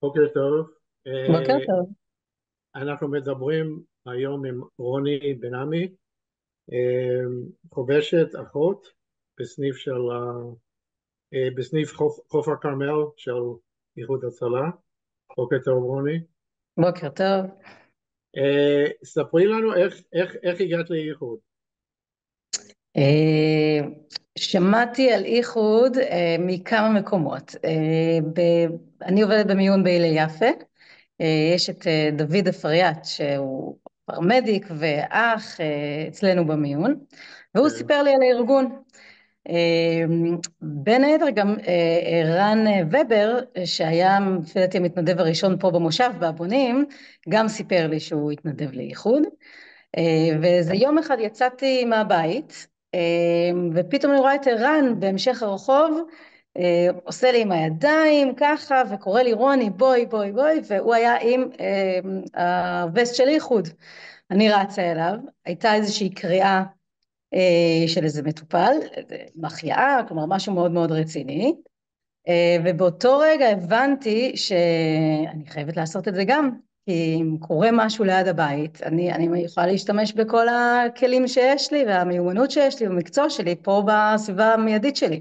בוקר טוב. בוקר אה, טוב. אנחנו מדברים היום עם רוני בן עמי, אה, חובשת אחות בסניף בסניף חוף הכרמל של איחוד הצלה. בוקר טוב רוני. בוקר טוב. ספרי לנו איך הגעת לאיחוד. אה, שמעתי על איחוד מכמה מקומות. אני עובדת במיון בהלל יפה. יש את דוד אפריאט שהוא פרמדיק ואח אצלנו במיון, והוא כן, סיפר לי על הארגון. בין היתר גם רן ובר, שהיה לפי דעתי המתנדב הראשון פה במושב באבונים, גם סיפר לי שהוא התנדב לאיחוד. וזה יום אחד יצאתי מהבית, ופתאום אני רואה את ערן בהמשך הרחוב, עושה לי עם הידיים ככה, וקורא לי רוני בואי בואי בואי, והוא היה עם הווסט של איחוד. אני רצה אליו, הייתה איזושהי קריאה של איזה מטופל, מחייאה, כלומר משהו מאוד מאוד רציני, ובאותו רגע הבנתי שאני חייבת לעשות את זה גם, כי אם קורה משהו ליד הבית, אני יכולה להשתמש בכל הכלים שיש לי, והמיומנות שיש לי, במקצוע שלי, פה בסביבה המיידית שלי.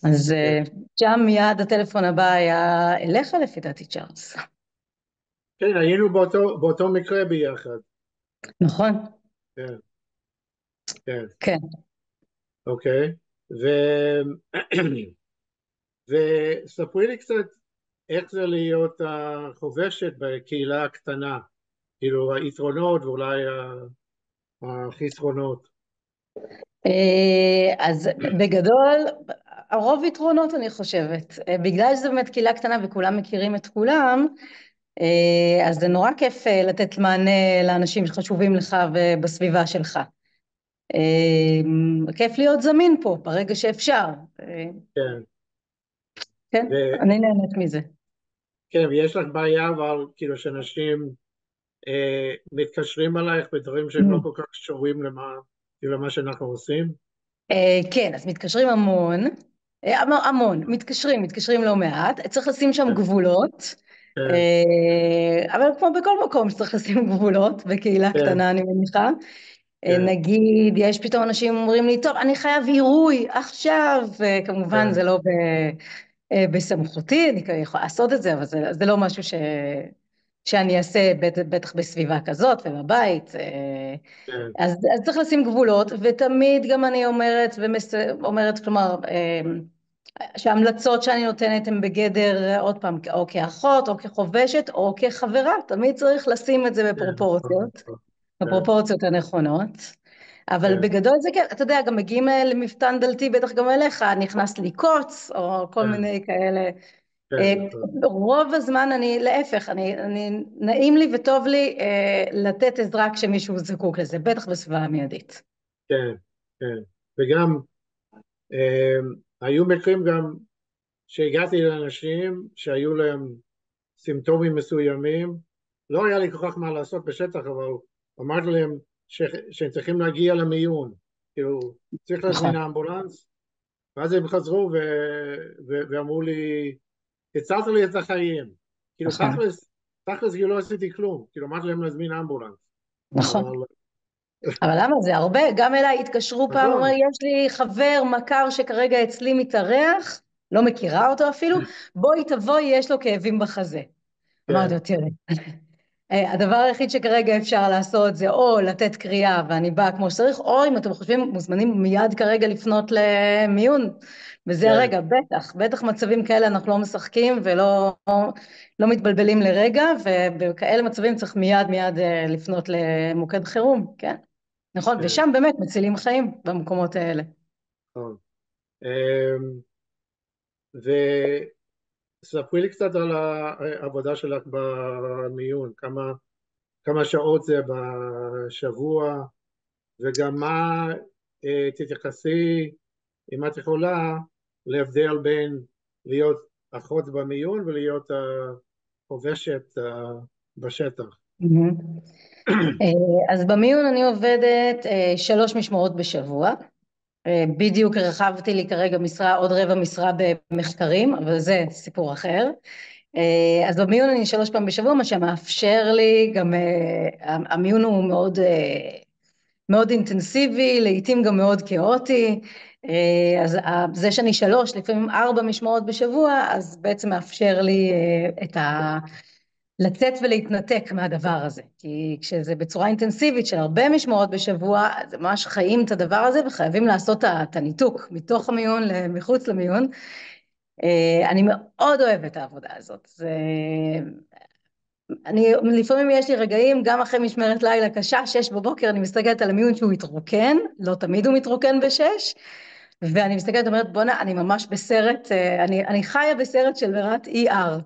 אז כן, שם מיד הטלפון הבא היה אליך לפי דעתי צ'ארלס. כן, היינו באותו מקרה ביחד. נכון? כן, כן, כן. אוקיי. וספרי לי קצת איך זה להיות חובשת בקהילה הקטנה, כאילו היתרונות ואולי החסרונות. אז בגדול, הרוב יתרונות אני חושבת, בגלל שזה באמת קהילה קטנה וכולם מכירים את כולם, אז זה נורא כיף לתת מענה לאנשים שחשובים לך ובסביבה שלך. כיף להיות זמין פה ברגע שאפשר. כן, כן, ו, אני נהנית מזה. כן, ויש לך בעיה אבל כאילו שאנשים מתקשרים עלייך בדברים שהם לא כל כך קשורים כאילו למה שאנחנו עושים. כן, אז מתקשרים המון, המון, מתקשרים לא מעט, צריך לשים שם כן, גבולות, כן, אבל כמו בכל מקום שצריך לשים גבולות, בקהילה כן, קטנה אני מניחה. כן, נגיד, יש פתאום אנשים אומרים לי, טוב, אני חייב עירוי עכשיו, וכמובן זה כן, לא בסמכותי, אני יכולה לעשות את זה, אבל זה לא משהו שאני אעשה, בטח בסביבה כזאת ובבית. כן, אז צריך לשים גבולות, ותמיד גם אני אומרת, כלומר, שההמלצות שאני נותנת הן בגדר, עוד פעם, או כאחות, או כחובשת, או כחברה, תמיד צריך לשים את זה כן, נכון, בפרופורציות, נכון, כן, בפרופורציות הנכונות, אבל כן, בגדול זה כן, אתה יודע, גם מגיעים למפתן דלתי, בטח גם אליך, נכנס לי קוץ, או כל כן, מיני כאלה. כן, נכון, רוב הזמן להפך, נעים לי וטוב לי לתת עזרה כשמישהו זקוק לזה, בטח בסביבה המיידית. כן, כן. וגם היו מקרים גם שהגעתי לאנשים שהיו להם סימפטומים מסוימים, לא היה לי כל כך מה לעשות בשטח, אבל אמרתי להם שהם צריכים להגיע למיון, כאילו צריך להזמין נכון, אמבולנס, ואז הם חזרו ואמרו לי, הצלת לי את החיים, כאילו נכון, תכלס כאילו לא עשיתי כלום, כאילו אמרתי להם להזמין אמבולנס, נכון. אבל אבל למה זה הרבה? גם אליי התקשרו פעם, אומר, נכון, יש לי חבר, מכר שכרגע אצלי מתארח, לא מכירה אותו אפילו, בואי תבואי, יש לו כאבים בחזה. אמרתי כן, לו, תראה, הדבר היחיד שכרגע אפשר לעשות זה או לתת קריאה ואני באה כמו שצריך, או אם אתם חושבים, מוזמנים מיד כרגע לפנות למיון. וזה כן, הרגע, בטח מצבים כאלה אנחנו לא משחקים ולא לא מתבלבלים לרגע, ובכאלה מצבים צריך מיד לפנות למוקד חירום, כן? נכון, כן, ושם באמת מצילים חיים במקומות האלה. נכון. וספרי לי קצת על העבודה שלך במיון, כמה שעות זה בשבוע, וגם מה תתייחסי, אם את יכולה, להבדל בין להיות אחות במיון ולהיות חובשת בשטח. מהמם. אז במיון אני עובדת 3 משמרות בשבוע. בדיוק הרחבתי לי כרגע משרה, עוד רבע משרה במחקרים, אבל זה סיפור אחר. אז במיון אני 3 פעמים בשבוע, מה שמאפשר לי גם, המיון הוא מאוד, מאוד אינטנסיבי, לעתים גם מאוד כאוטי, אז זה שאני 3, לפעמים 4 משמרות בשבוע, אז בעצם מאפשר לי לצאת ולהתנתק מהדבר הזה, כי כשזה בצורה אינטנסיבית של הרבה משמרות בשבוע, אז ממש חיים את הדבר הזה, וחייבים לעשות את הניתוק מתוך המיון למחוץ למיון. אני מאוד אוהבת את העבודה הזאת, לפעמים יש לי רגעים, גם אחרי משמרת לילה קשה, 6 בבוקר, אני מסתכלת על המיון שהוא התרוקן, לא תמיד הוא מתרוקן ב6, ואני מסתכלת, אומרת, בונה, אני ממש בסרט, אני חיה בסרט של מירת ER,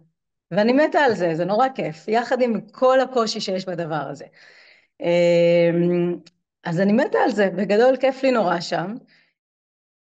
ואני מתה על זה, זה נורא כיף, יחד עם כל הקושי שיש בדבר הזה. אז אני מתה על זה, בגדול כיף לי נורא שם.